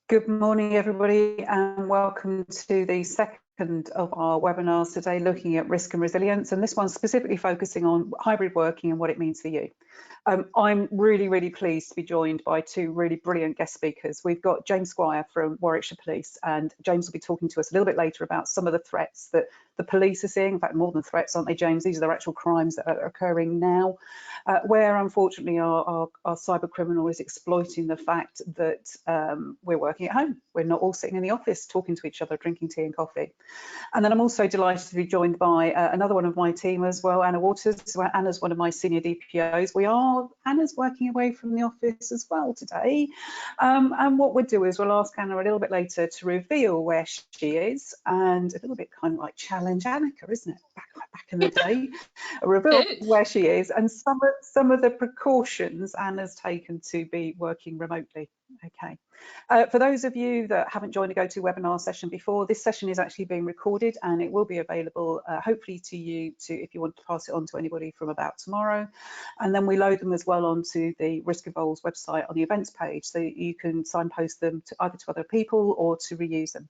Good morning, everybody, and welcome to the second of our webinars today, looking at risk and resilience, and this one's specifically focusing on hybrid working and what it means for you. I'm really pleased to be joined by two really brilliant guest speakers. We've got James Squire from Warwickshire Police, and James will be talking to us a little bit later about some of the threats that the police are seeing. In fact, more than threats, aren't they, James? These are their actual crimes that are occurring now, where unfortunately our cyber criminal is exploiting the fact that we're working at home. We're not all sitting in the office talking to each other, drinking tea and coffee. And then I'm also delighted to be joined by another one of my team as well, Anna Waters. Anna's one of my senior DPOs. Anna's working away from the office as well today. And what we'll do is we'll ask Anna a little bit later to reveal where she is, and a little bit kind of like challenge Annika, isn't it? Back in the day, reveal where she is and some of the precautions Anna's taken to be working remotely. Okay. For those of you that haven't joined a GoToWebinar session before, this session is actually being recorded and it will be available hopefully to you if you want to pass it on to anybody from about tomorrow. And then we load them as well onto the Risk Evolves website on the events page, so you can signpost them to either to other people or to reuse them.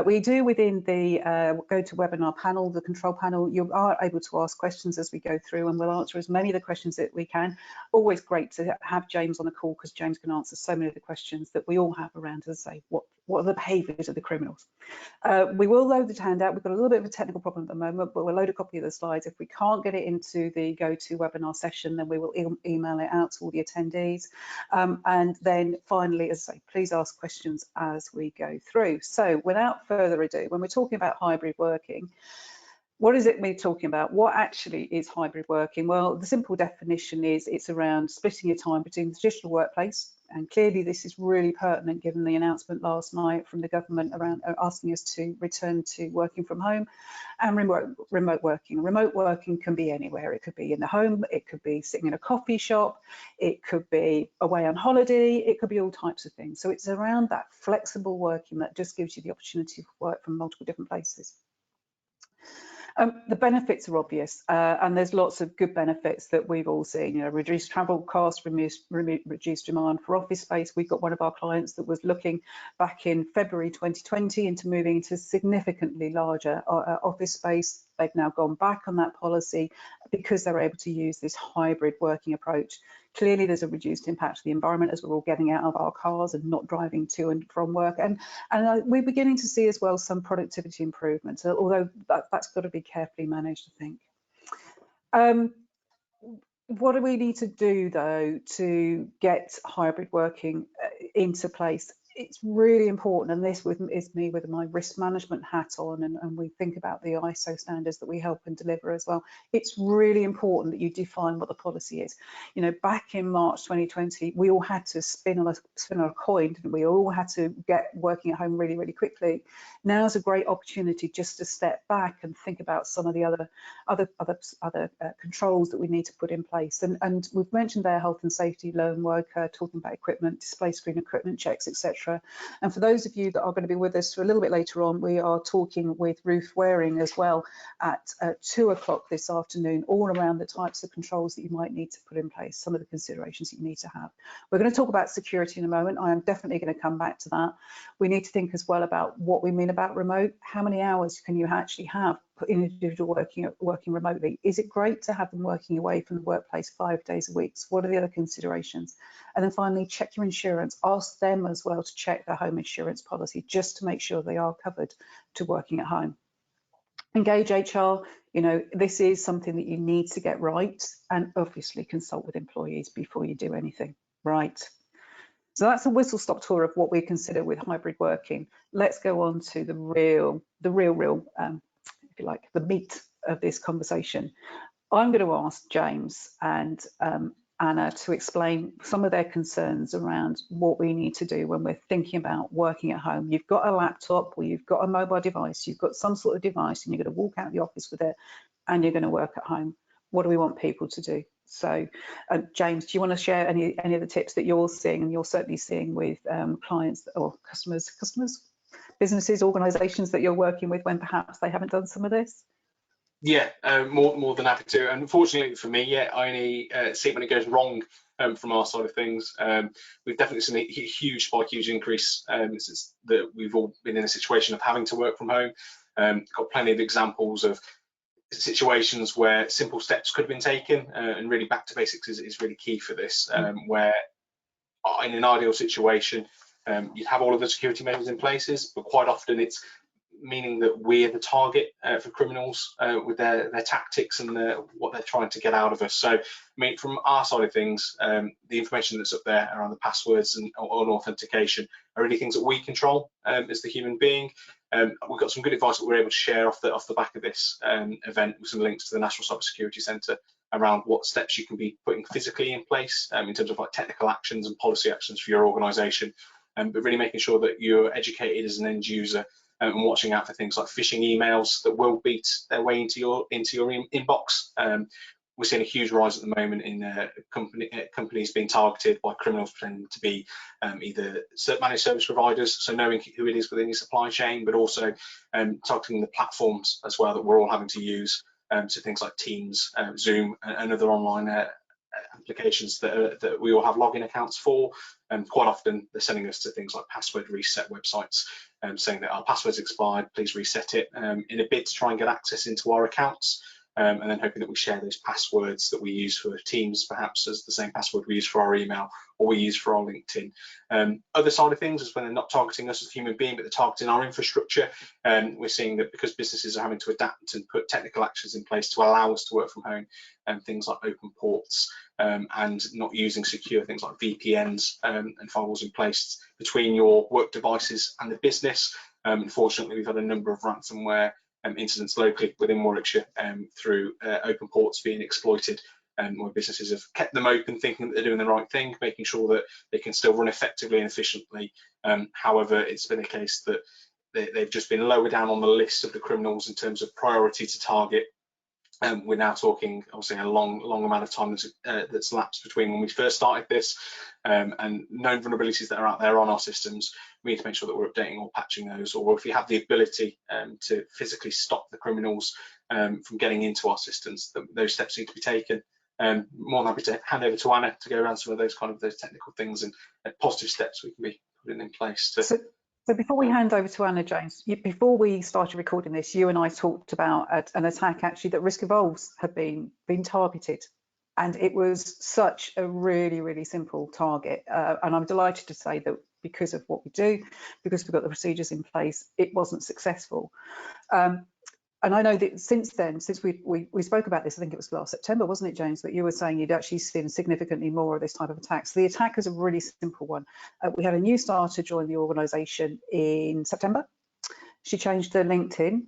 We do within the GoToWebinar panel, the control panel, you are able to ask questions as we go through, and we'll answer as many of the questions that we can. Always great to have James on the call, because James can answer so many of the questions that we all have around, as I say, what are the behaviours of the criminals. We will load the handout. We've got a little bit of a technical problem at the moment, but we'll load a copy of the slides. If we can't get it into the GoToWebinar session, then we will email it out to all the attendees. And then finally, as I say, please ask questions as we go through. So without further ado, when we're talking about hybrid working, what is it we're talking about? What actually is hybrid working? Well, the simple definition is it's around splitting your time between the traditional workplace, and clearly this is really pertinent given the announcement last night from the government around asking us to return to working from home, and remote working. Remote working can be anywhere. It could be in the home, it could be sitting in a coffee shop, it could be away on holiday, it could be all types of things. So it's around that flexible working that just gives you the opportunity to work from multiple different places. The benefits are obvious, and there's lots of good benefits that we've all seen. You know, reduced travel costs, reduced demand for office space. We've got one of our clients that was looking back in February 2020 into moving into significantly larger office space. They've now gone back on that policy because they're able to use this hybrid working approach. Clearly, there's a reduced impact to the environment as we're all getting out of our cars and not driving to and from work. And we're beginning to see as well some productivity improvements, although that's got to be carefully managed, I think. What do we need to do, though, to get hybrid working into place? It's really important, and this is me with my risk management hat on, and we think about the ISO standards that we help and deliver as well. It's really important that you define what the policy is. You know, back in March 2020, we all had to spin on a coin, didn't we? All had to get working at home really quickly. Now's a great opportunity just to step back and think about some of the other controls that we need to put in place. And we've mentioned there health and safety, lone worker, talking about equipment, display screen equipment checks, etc. And for those of you that are going to be with us for a little bit later on, we are talking with Ruth Waring as well at 2 o'clock this afternoon, all around the types of controls that you might need to put in place, some of the considerations that you need to have. We're going to talk about security in a moment. I am definitely going to come back to that. We need to think as well about what we mean about remote. How many hours can you actually have in individual working remotely? Is it great to have them working away from the workplace 5 days a week? So what are the other considerations? And then finally, check your insurance. Ask them as well to check their home insurance policy, just to make sure they are covered to working at home. Engage HR. You know, this is something that you need to get right, and obviously consult with employees before you do anything. Right. So that's a whistle-stop tour of what we consider with hybrid working. Let's go on to the real, if you like, the meat of this conversation. I'm going to ask James and Anna to explain some of their concerns around what we need to do when we're thinking about working at home. You've got a laptop or you've got a mobile device, you've got some sort of device, and you're going to walk out of the office with it and you're going to work at home. What do we want people to do? So James, do you want to share any of the tips that you're seeing, and you're certainly seeing with clients or customers, businesses, organisations that you're working with when perhaps they haven't done some of this? Yeah, more than happy to. And unfortunately for me, yeah, I only see it when it goes wrong from our side of things. We've definitely seen a huge increase since that we've all been in a situation of having to work from home. Got plenty of examples of situations where simple steps could have been taken, and really back to basics is really key for this. Where in an ideal situation, you'd have all of the security measures in places, but quite often it's meaning that we're the target for criminals with their tactics and what they're trying to get out of us. So, I mean, from our side of things, the information that's up there around the passwords and authentication are really things that we control as the human being. We've got some good advice that we're able to share off the back of this event, with some links to the National Cybersecurity Centre around what steps you can be putting physically in place in terms of like technical actions and policy actions for your organisation, but really making sure that you're educated as an end user and watching out for things like phishing emails that will beat their way into your inbox. We're seeing a huge rise at the moment in companies being targeted by criminals pretending to be either managed service providers, so knowing who it is within your supply chain, but also targeting the platforms as well that we're all having to use. So things like Teams, Zoom, and other online applications that we all have login accounts for. Quite often they're sending us to things like password reset websites, saying that our password's expired, please reset it, in a bid to try and get access into our accounts. And then hoping that we share those passwords that we use for Teams, perhaps as the same password we use for our email or we use for our LinkedIn. Other side of things is when they're not targeting us as a human being, but they're targeting our infrastructure. We're seeing that because businesses are having to adapt and put technical actions in place to allow us to work from home, things like open ports and not using secure things like VPNs and firewalls in place between your work devices and the business. Unfortunately, we've had a number of ransomware incidents locally within Warwickshire through open ports being exploited, where businesses have kept them open thinking that they're doing the right thing, making sure that they can still run effectively and efficiently. However, it's been a case that they've just been lower down on the list of the criminals in terms of priority to target. We're now talking obviously a long amount of time that's lapsed between when we first started this and known vulnerabilities that are out there on our systems. We need to make sure that we're updating or patching those, or if we have the ability to physically stop the criminals from getting into our systems, those steps need to be taken. More than happy to hand over to Anna to go around some of those those technical things and positive steps we can be putting in place to. So before we hand over to Anna, James, before we started recording this, you and I talked about an attack actually that Risk Evolves had been targeted, and it was such a really simple target. And I'm delighted to say that because of what we do, because we've got the procedures in place, it wasn't successful. And I know that since then, since we spoke about this, I think it was last September, wasn't it, James, that you were saying you'd actually seen significantly more of this type of attacks. The attack is a really simple one. We had a new starter join the organisation in September. She changed her LinkedIn.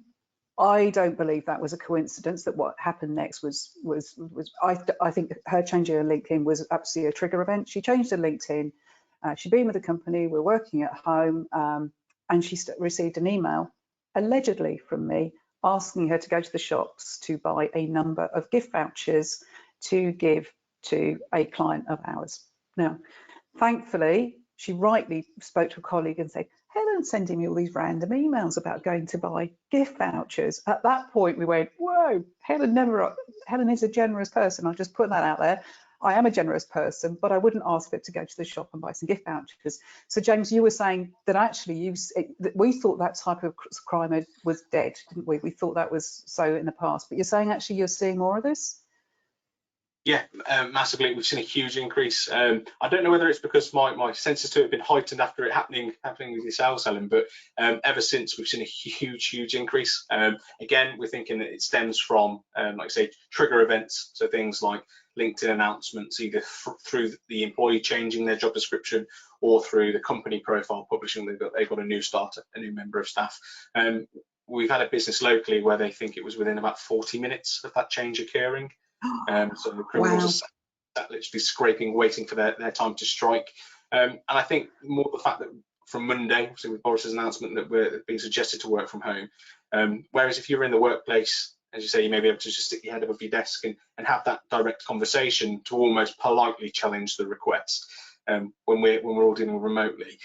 I don't believe that was a coincidence, that what happened next was I think her changing her LinkedIn was absolutely a trigger event. She changed her LinkedIn. She'd been with the company, we're working at home, and she received an email, allegedly from me, asking her to go to the shops to buy a number of gift vouchers to give to a client of ours. Now, thankfully, she rightly spoke to a colleague and said, Helen's sending me all these random emails about going to buy gift vouchers. At that point, we went, whoa, Helen is a generous person. I'll just put that out there. I am a generous person, but I wouldn't ask her to go to the shop and buy some gift vouchers. So, James, you were saying that actually we thought that type of crime was dead, didn't we? We thought that was so in the past, but you're saying actually you're seeing more of this? Yeah, massively. We've seen a huge increase. I don't know whether it's because my senses to it have been heightened after it happening with yourselves, Helen, but ever since we've seen a huge increase. Again, we're thinking that it stems from, like I say, trigger events. So things like LinkedIn announcements, either through the employee changing their job description or through the company profile publishing they've got a new starter, a new member of staff. We've had a business locally where they think it was within about 40 minutes of that change occurring. So the criminals are literally scraping, waiting for their time to strike. And I think more the fact that from Monday, obviously with Boris's announcement that we're being suggested to work from home, whereas if you're in the workplace, as you say, you may be able to just stick your head above your desk and have that direct conversation to almost politely challenge the request. When we're all dealing remotely,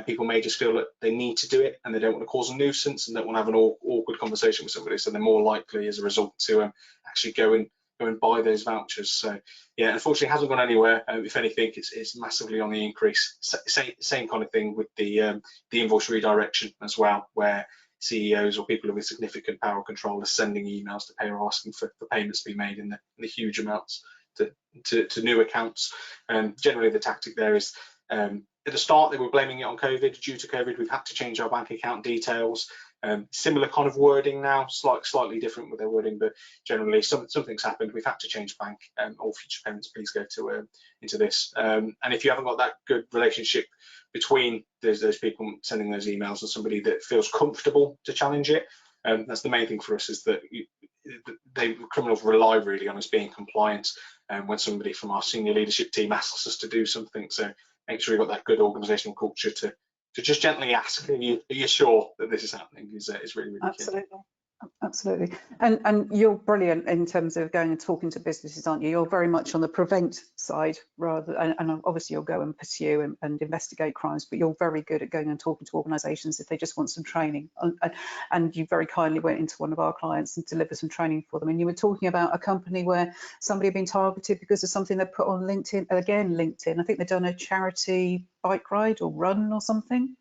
people may just feel that they need to do it and they don't want to cause a nuisance and don't want to have an awkward conversation with somebody, so they're more likely as a result to actually go and buy those vouchers. So yeah, unfortunately it hasn't gone anywhere. If anything, it's massively on the increase. Same kind of thing with the invoice redirection as well, where CEOs or people with significant power control are sending emails to payer asking for payments to be made in the huge amounts to new accounts. And generally the tactic there is, at the start they were blaming it on COVID. Due to COVID, we've had to change our bank account details. Similar kind of wording now, slightly different with their wording, but generally something's happened. We've had to change bank. All future payments, please go to into this. And if you haven't got that good relationship between those people sending those emails and somebody that feels comfortable to challenge it, that's the main thing for us, is that criminals rely really on us being compliant when somebody from our senior leadership team asks us to do something. So make sure you've got that good organisational culture to just gently ask, are you sure that this is happening, is really, really Absolutely. key. Absolutely. And you're brilliant in terms of going and talking to businesses, aren't you? You're very much on the prevent side rather, and obviously you'll go and pursue and investigate crimes, but you're very good at going and talking to organisations if they just want some training. And you very kindly went into one of our clients and delivered some training for them. And you were talking about a company where somebody had been targeted because of something they put on LinkedIn. Again, LinkedIn. I think they've done a charity bike ride or run or something.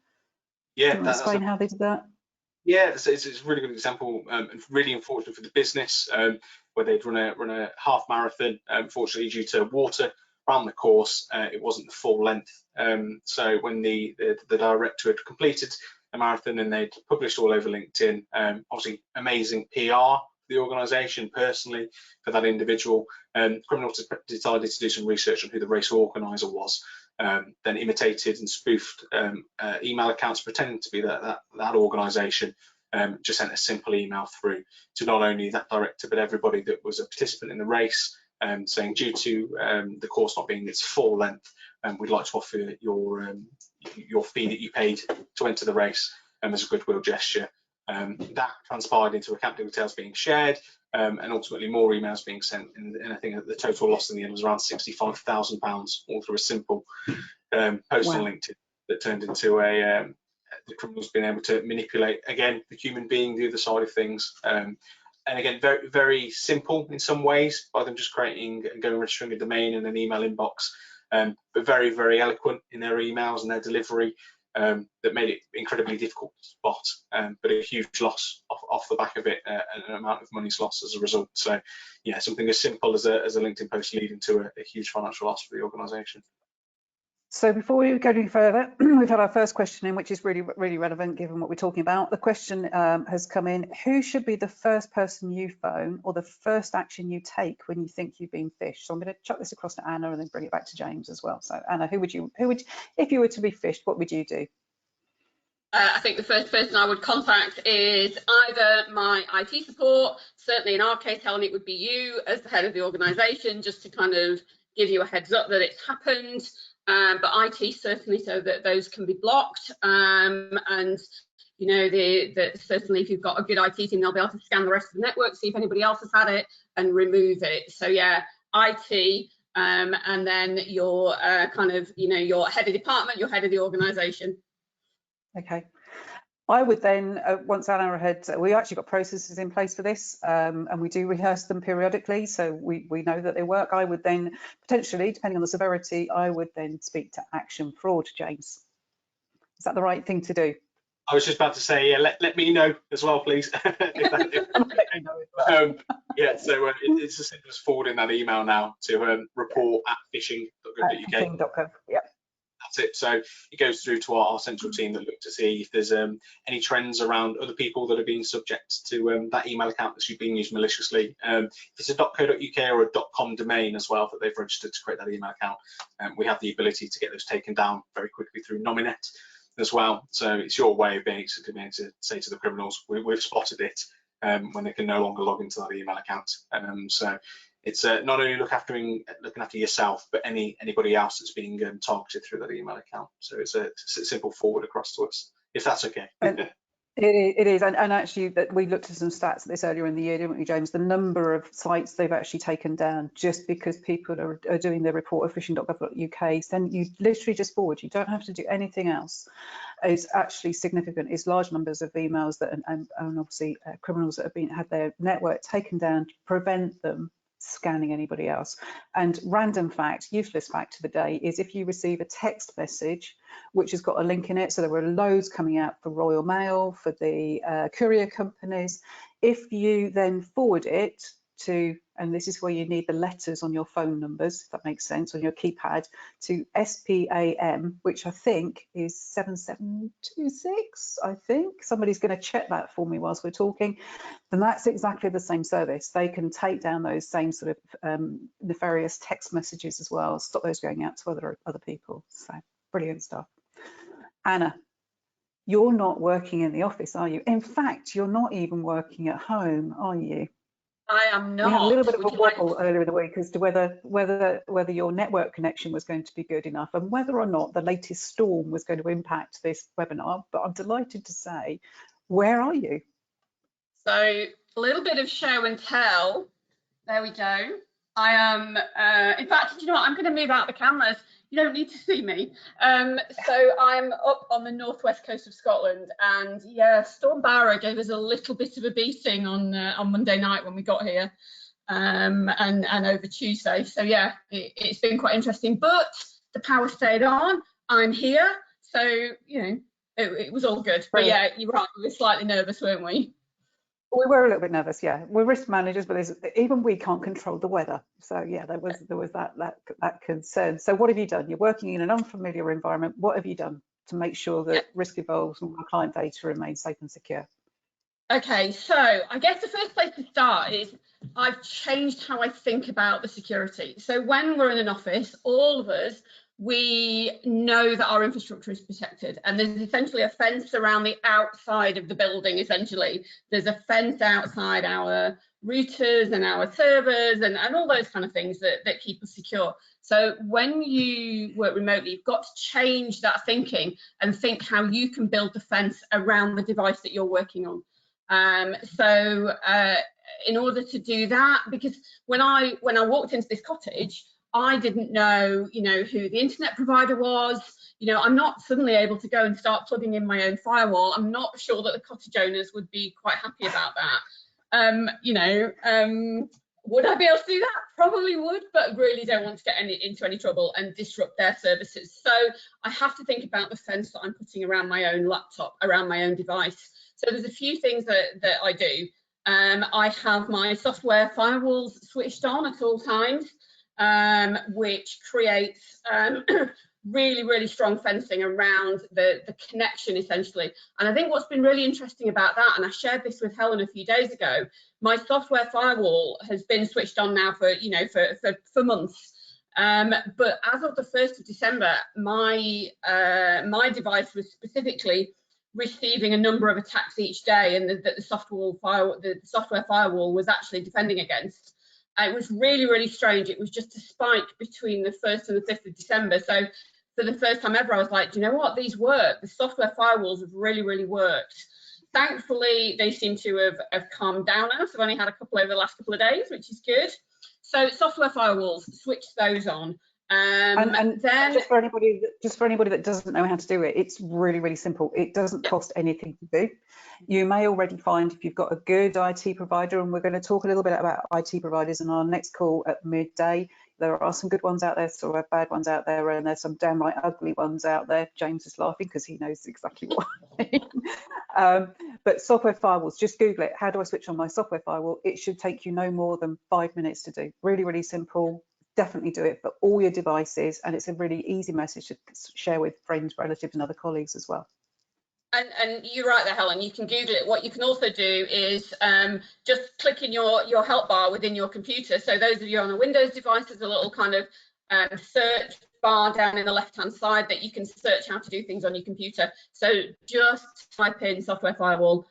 Yeah, Can you explain how they did that? Yeah, it's a really good example, and really unfortunate for the business, where they'd run a half marathon. Unfortunately, due to water around the course, it wasn't the full length. So when the director had completed the marathon and they'd published all over LinkedIn, obviously amazing PR for the organisation, personally for that individual. Criminals decided to do some research on who the race organiser was. Then imitated and spoofed email accounts pretending to be that organisation. Just sent a simple email through to not only that director but everybody that was a participant in the race, saying, due to the course not being its full length, we'd like to offer your fee that you paid to enter the race as a goodwill gesture. That transpired into account details being shared, and ultimately more emails being sent, and I think that the total loss in the end was around £65,000, all through a simple post on LinkedIn that turned into the criminals being able to manipulate, again, the human being, the other side of things. And again, very, very simple in some ways, by them just creating and going registering a domain and an email inbox, but very, very eloquent in their emails and their delivery. That made it incredibly difficult to spot, but a huge loss off the back of it, and an amount of money's lost as a result. So yeah, something as simple as a LinkedIn post leading to a huge financial loss for the organisation. So before we go any further, we've had our first question in, which is really, really relevant given what we're talking about. The question has come in: who should be the first person you phone or the first action you take when you think you've been phished? So I'm going to chuck this across to Anna and then bring it back to James as well. So Anna, who would if you were to be phished, what would you do? I think the first person I would contact is either my IT support. Certainly in our case, Helen, it would be you as the head of the organisation, just to kind of give you a heads up that it's happened. But IT certainly, so that those can be blocked. And you know, certainly if you've got a good IT team, they'll be able to scan the rest of the network, see if anybody else has had it, and remove it. So yeah, IT, and then your kind of, you know, your head of department, your head of the organisation. Okay. I would then, once Anna had, we actually got processes in place for this, and we do rehearse them periodically, so we know that they work. I would then potentially, depending on the severity, I would then speak to Action Fraud. James, is that the right thing to do? I was just about to say, yeah, let me know as well, please. Yeah, so it's as simple as forwarding that email now to report@phishing.gov.uk. Yeah. That's it. So it goes through to our central team that look to see if there's any trends around other people that are being subject to that email account that's being used maliciously. If it's a .co.uk or a .com domain as well that they've registered to create that email account, we have the ability to get those taken down very quickly through Nominet as well. So it's your way of being able to say to the criminals, we've spotted it, when they can no longer log into that email account. So it's not only looking after yourself, but anybody else that's being targeted through that email account. So it's a simple forward across to us, if that's okay. It is, and actually that we looked at some stats at this earlier in the year, didn't we, James? The number of sites they've actually taken down just because people are doing the report of phishing.gov.uk. Then you literally just forward. You don't have to do anything else. Is actually significant. Is large numbers of emails that and obviously criminals that have had their network taken down to prevent them scanning anybody else. And random fact, useless fact of the day, is if you receive a text message which has got a link in it, so there were loads coming out for Royal Mail, for the courier companies, if you then forward it to, and this is where you need the letters on your phone numbers, if that makes sense, on your keypad, to SPAM, which I think is 7726, I think. Somebody's going to check that for me whilst we're talking. And that's exactly the same service. They can take down those same sort of nefarious text messages as well, stop those going out to other people. So brilliant stuff. Anna, you're not working in the office, are you? In fact, you're not even working at home, are you? I am not. We had a little bit of a wobble earlier in the week as to whether your network connection was going to be good enough and whether or not the latest storm was going to impact this webinar. But I'm delighted to say, where are you? So a little bit of show and tell. There we go. I am, in fact, you know what? I'm going to move out the cameras. You don't need to see me. So I'm up on the northwest coast of Scotland, and yeah, Storm Barra gave us a little bit of a beating on Monday night when we got here, and over Tuesday. So yeah, it's been quite interesting. But the power stayed on. I'm here, so you know, it was all good. But yeah, you're right. We were slightly nervous, weren't we? We were a little bit nervous, yeah. We're risk managers, but even we can't control the weather. So yeah, there was that concern. So what have you done? You're working in an unfamiliar environment. What have you done to make sure that risk evolves and our client data remains safe and secure? Okay, so I guess the first place to start is I've changed how I think about the security. So when we're in an office, all of us, we know that our infrastructure is protected, and there's essentially a fence around the outside of the building. Essentially, there's a fence outside our routers and our servers and all those kind of things that keep us secure. So when you work remotely, you've got to change that thinking and think how you can build the fence around the device that you're working on. In order to do that, because when I walked into this cottage, I didn't know, you know, who the internet provider was. You know, I'm not suddenly able to go and start plugging in my own firewall. I'm not sure that the cottage owners would be quite happy about that. Would I be able to do that? Probably would, but really don't want to get into any trouble and disrupt their services. So I have to think about the fence that I'm putting around my own laptop, around my own device. So there's a few things that I do. I have my software firewalls switched on at all times, which creates really, really strong fencing around the connection, essentially. And I think what's been really interesting about that, and I shared this with Helen a few days ago, my software firewall has been switched on now for, you know, for months. But as of the 1st of December, my device was specifically receiving a number of attacks each day, and that the software firewall was actually defending against. It was really, really strange. It was just a spike between the 1st and the 5th of December. So for the first time ever, I was like, do you know what? These work. The software firewalls have really, really worked. Thankfully, they seem to have calmed down now. So I've only had a couple over the last couple of days, which is good. So software firewalls, switch those on. And then just for anybody that doesn't know how to do it, it's really, really simple. It doesn't cost anything to do. You may already find, if you've got a good IT provider, and we're going to talk a little bit about IT providers in our next call at midday. There are some good ones out there, so bad ones out there, and there's some downright ugly ones out there. James is laughing because he knows exactly what I mean. But software firewalls, just Google it. How do I switch on my software firewall? It should take you no more than 5 minutes to do. Really, really simple. Definitely do it for all your devices, and it's a really easy message to share with friends, relatives, and other colleagues as well. And you're right there, Helen. You can Google it. What you can also do is just click in your help bar within your computer. So those of you on a Windows device, there's a little kind of search bar down in the left-hand side that you can search how to do things on your computer. So just type in software firewall.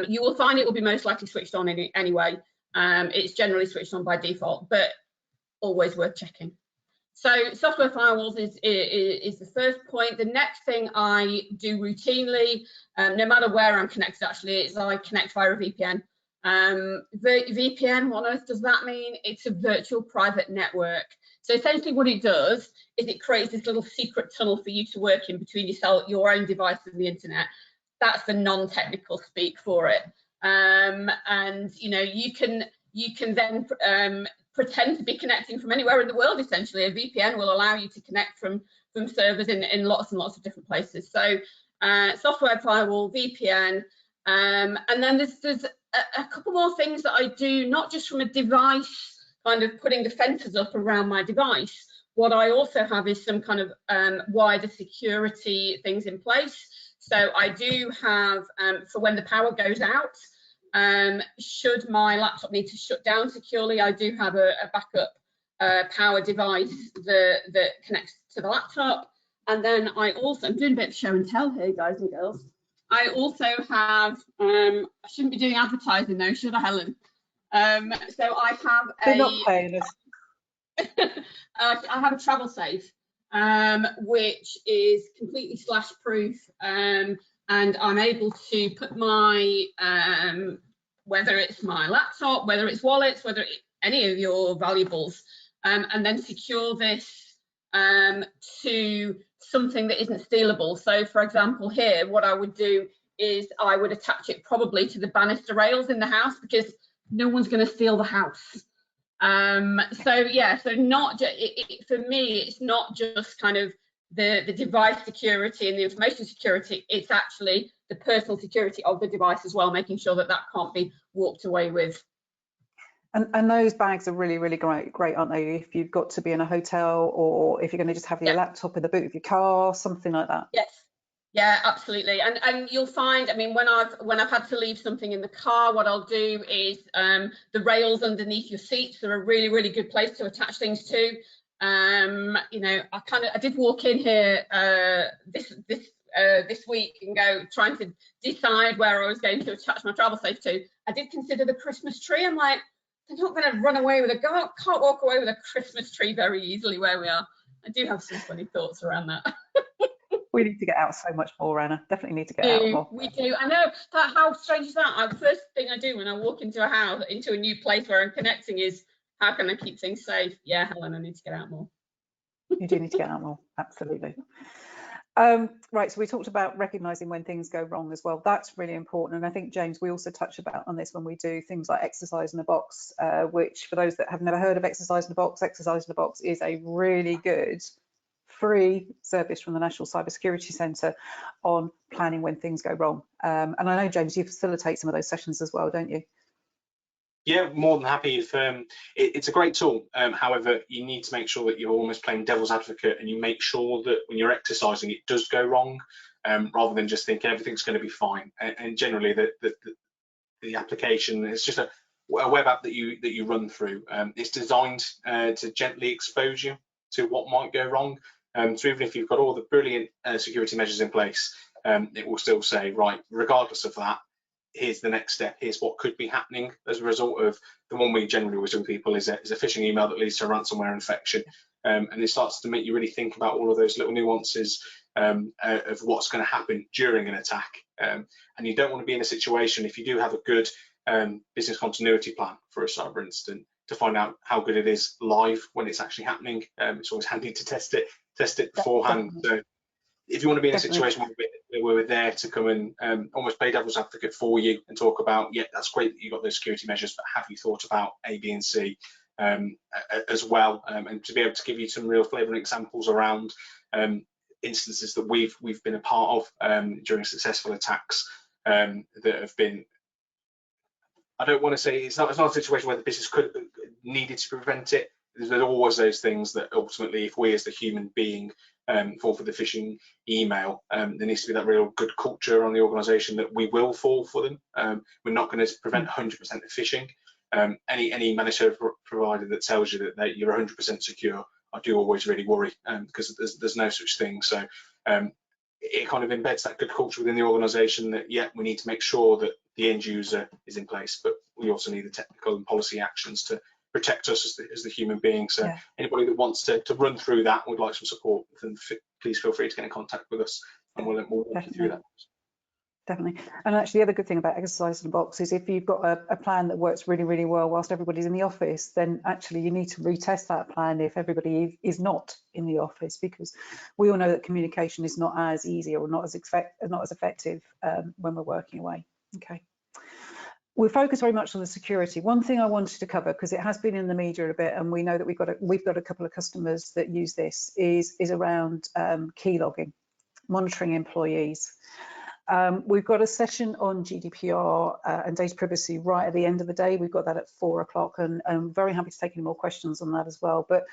You will find it will be most likely switched on anyway. It's generally switched on by default, but always worth checking. So software firewalls is the first point. The next thing I do routinely, no matter where I'm connected actually, is I connect via a VPN. VPN, what on earth does that mean? It's a virtual private network. So essentially what it does is it creates this little secret tunnel for you to work in between yourself, your own device and the internet. That's the non-technical speak for it. And you know, you can then pretend to be connecting from anywhere in the world. Essentially, a VPN will allow you to connect from servers in lots and lots of different places. So software firewall, VPN, and then there's a couple more things that I do, not just from a device kind of putting the fences up around my device. What I also have is some kind of wider security things in place. So I do have, for when the power goes out, should my laptop need to shut down securely, I do have a backup power device that connects to the laptop. And then I'm doing a bit of show and tell here, guys and girls. I also have, I shouldn't be doing advertising though, should I, Helen? So I have They're not paying us. I have a travel safe, which is completely slash proof, and I'm able to put my, whether it's my laptop, whether it's wallets, whether any of your valuables, and then secure this to something that isn't stealable. So for example here, what I would do is I would attach it probably to the banister rails in the house, because no one's going to steal the house. So yeah, so not for me, it's not just kind of the device security and the information security, it's actually the personal security of the device as well, making sure that that can't be walked away with. And those bags are really, really great, aren't they? If you've got to be in a hotel, or if you're going to just have your laptop in the boot of your car, something like that. Yes. Yeah, absolutely. And you'll find, I mean, when I've had to leave something in the car, what I'll do is the rails underneath your seats are a really, really good place to attach things to. You know, I did walk in here this week and go trying to decide where I was going to attach my travel safe to. I did consider the Christmas tree. I'm like, they're not going to run away with can't walk away with a Christmas tree very easily where we are. I do have some funny thoughts around that. We need to get out so much more, Anna. Definitely need to get out more. We do. I know that. How strange is that? The first thing I do when I walk into a house, into a new place where I'm connecting, is how can I keep things safe? Yeah, Helen, I need to get out more. You do need to get out more. Absolutely. Right, so we talked about recognizing when things go wrong as well. That's really important, and I think, James, we also touch on this when we do things like Exercise in a Box, which, for those that have never heard of Exercise in a Box is a really good free service from the National Cybersecurity Centre on planning when things go wrong. And I know, James, you facilitate some of those sessions as well, don't you? Yeah, more than happy. If it's a great tool, however, you need to make sure that you're almost playing devil's advocate, and you make sure that when you're exercising, it does go wrong, rather than just thinking everything's going to be fine. And generally, the application is just a web app that you run through. It's designed to gently expose you to what might go wrong. So even if you've got all the brilliant security measures in place, it will still say, right, regardless of that, here's the next step, here's what could be happening as a result of the one we generally always do with people is a phishing email that leads to a ransomware infection. And it starts to make you really think about all of those little nuances of what's going to happen during an attack. And you don't want to be in a situation, if you do have a good business continuity plan for a cyber incident, to find out how good it is live when it's actually happening. It's always handy to test it beforehand. So if you want to be in a situation where we're there to come and almost play devil's advocate for you and talk about, yeah, that's great that you've got those security measures, but have you thought about A, B, and C as well? And to be able to give you some real flavour and examples around instances that we've been a part of during successful attacks that have been, I don't want to say it's not a situation where the business needed to prevent it. There's always those things that ultimately, if we as the human being fall for the phishing email, there needs to be that real good culture on the organisation that we will fall for them. We're not going to prevent 100% of phishing. Any managed service provider that tells you that you're 100% secure, I do always really worry, because there's no such thing. So it kind of embeds that good culture within the organisation that, yeah, we need to make sure that the end user is in place, but we also need the technical and policy actions to protect us as the human being. So yeah. anybody that wants to run through that and would like some support, then please feel free to get in contact with us, and we'll walk you through that. Definitely. And actually the other good thing about exercise in the box is if you've got a plan that works really, really well whilst everybody's in the office, then actually you need to retest that plan if everybody is not in the office, because we all know that communication is not as easy or not as effective when we're working away. Okay. We focus very much on the security. One thing I wanted to cover, because it has been in the media a bit, and we know that we've got a couple of customers that use this, is around key logging, monitoring employees. We've got a session on GDPR and data privacy right at the end of the day. We've got that at 4 o'clock, and I'm very happy to take any more questions on that as well. But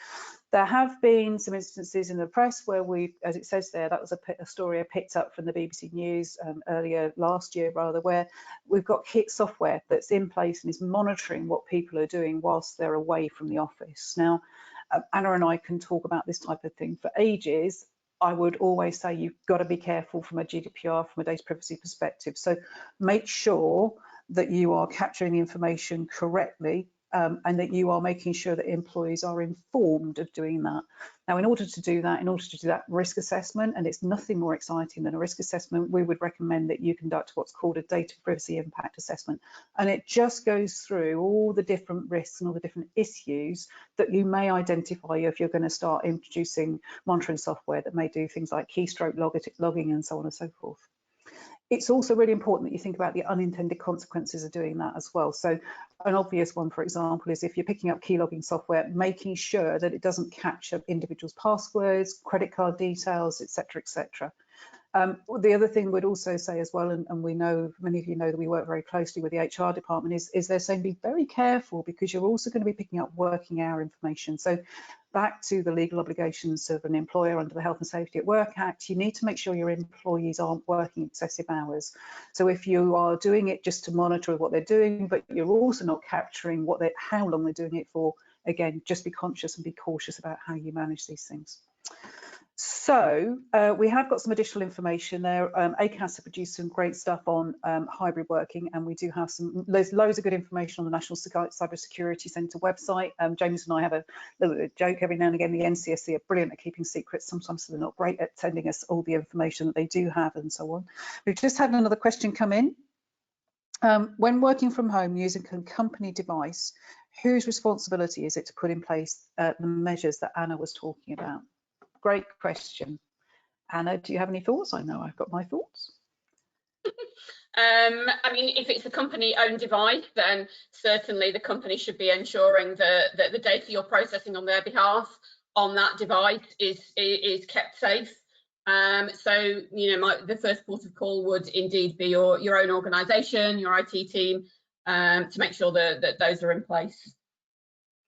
there have been some instances in the press where we, as it says there, that was a story I picked up from the BBC News earlier last year, rather, where we've got kit software that's in place and is monitoring what people are doing whilst they're away from the office. Now, Anna and I can talk about this type of thing for ages. I would always say you've got to be careful from a GDPR, from a data privacy perspective. So make sure that you are capturing the information correctly, and that you are making sure that employees are informed of doing that. Now, in order to do that risk assessment, and it's nothing more exciting than a risk assessment, we would recommend that you conduct what's called a data privacy impact assessment. And it just goes through all the different risks and all the different issues that you may identify if you're going to start introducing monitoring software that may do things like keystroke logging and so on and so forth. It's also really important that you think about the unintended consequences of doing that as well. So an obvious one, for example, is if you're picking up key logging software, making sure that it doesn't capture individuals' passwords, credit card details, etc., etc. The other thing we'd also say as well, and we know, many of you know that we work very closely with the HR department, is they're saying be very careful, because you're also going to be picking up working hour information. So back to the legal obligations of an employer under the Health and Safety at Work Act, you need to make sure your employees aren't working excessive hours. So if you are doing it just to monitor what they're doing, but you're also not capturing how long they're doing it for, again, just be conscious and be cautious about how you manage these things. So we have got some additional information there. ACAS have produced some great stuff on hybrid working, and we do have there's loads of good information on the National Cybersecurity Centre website. James and I have a little bit of a joke every now and again. The NCSC are brilliant at keeping secrets. Sometimes they're not great at sending us all the information that they do have and so on. We've just had another question come in. When working from home using a company device, whose responsibility is it to put in place the measures that Anna was talking about? Great question. Anna, do you have any thoughts? I know I've got my thoughts. I mean, if it's a company-owned device, then certainly the company should be ensuring that the data you're processing on their behalf on that device is kept safe. So, you know, the first port of call would indeed be your own organisation, your IT team, to make sure that those are in place.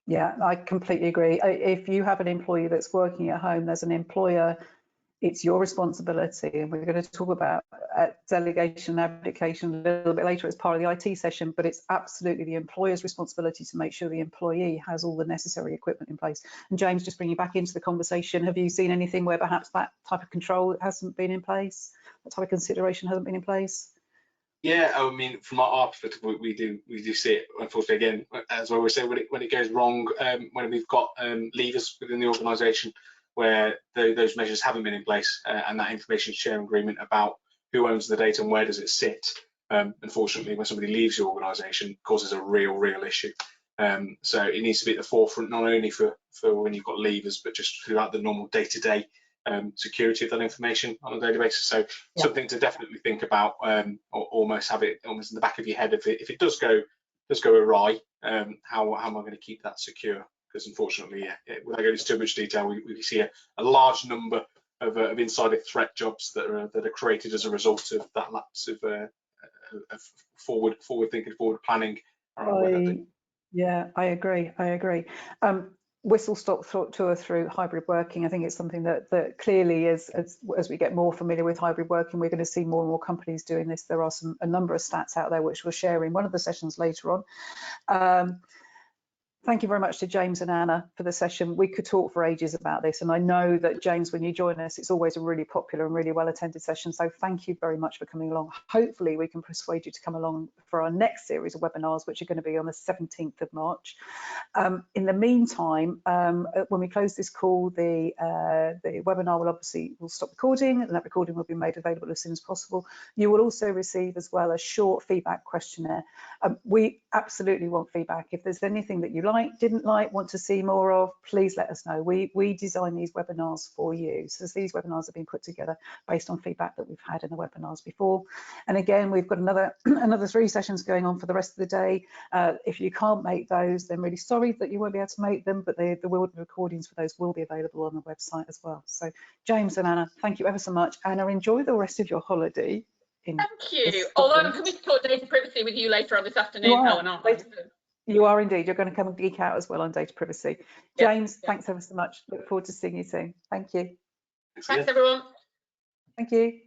Yeah, I completely agree. If you have an employee that's working at home, there's an employer, it's your responsibility. And we're going to talk about delegation and abdication a little bit later as part of the IT session, but it's absolutely the employer's responsibility to make sure the employee has all the necessary equipment in place. And James, just bring you back into the conversation, have you seen anything where perhaps that type of control hasn't been in place, that type of consideration hasn't been in place? Yeah, I mean, from our perspective, we do see it. Unfortunately, again, as I always say, when it goes wrong, when we've got leaders within the organisation where those measures haven't been in place, and that information sharing agreement about who owns the data and where does it sit, unfortunately, when somebody leaves the organisation, causes a real issue. So it needs to be at the forefront, not only for when you've got leavers, but just throughout the normal day-to-day security of that information on a daily basis. So yeah, something to definitely think about, or almost have it almost in the back of your head. If it does go awry, how am I going to keep that secure? Because unfortunately, yeah, without going into too much detail, we see a large number of insider threat jobs that are created as a result of that lapse of forward thinking, forward planning. Yeah, I agree. Whistle stop tour through hybrid working. I think it's something that clearly as we get more familiar with hybrid working, we're going to see more and more companies doing this. There are a number of stats out there which we'll share in one of the sessions later on. Thank you very much to James and Anna for the session. We could talk for ages about this, and I know that, James, when you join us, it's always a really popular and really well attended session. So thank you very much for coming along. Hopefully we can persuade you to come along for our next series of webinars, which are going to be on the 17th of March. In the meantime, when we close this call, the webinar will stop recording, and that recording will be made available as soon as possible. You will also receive as well a short feedback questionnaire. We absolutely want feedback. If there's anything that you like, didn't like, want to see more of, please let us know. We design these webinars for you. So these webinars have been put together based on feedback that we've had in the webinars before. And again, we've got another 3 sessions going on for the rest of the day. If you can't make those, then really sorry that you won't be able to make them, but the recordings for those will be available on the website as well. So James and Anna, thank you ever so much. Anna, enjoy the rest of your holiday. Thank you. Although I'm coming to talk data privacy with you later on this afternoon, Helen, aren't I? You are indeed. You're going to come and geek out as well on data privacy. James, thanks ever so much. Look forward to seeing you soon. Thank you. Thanks everyone. Thank you.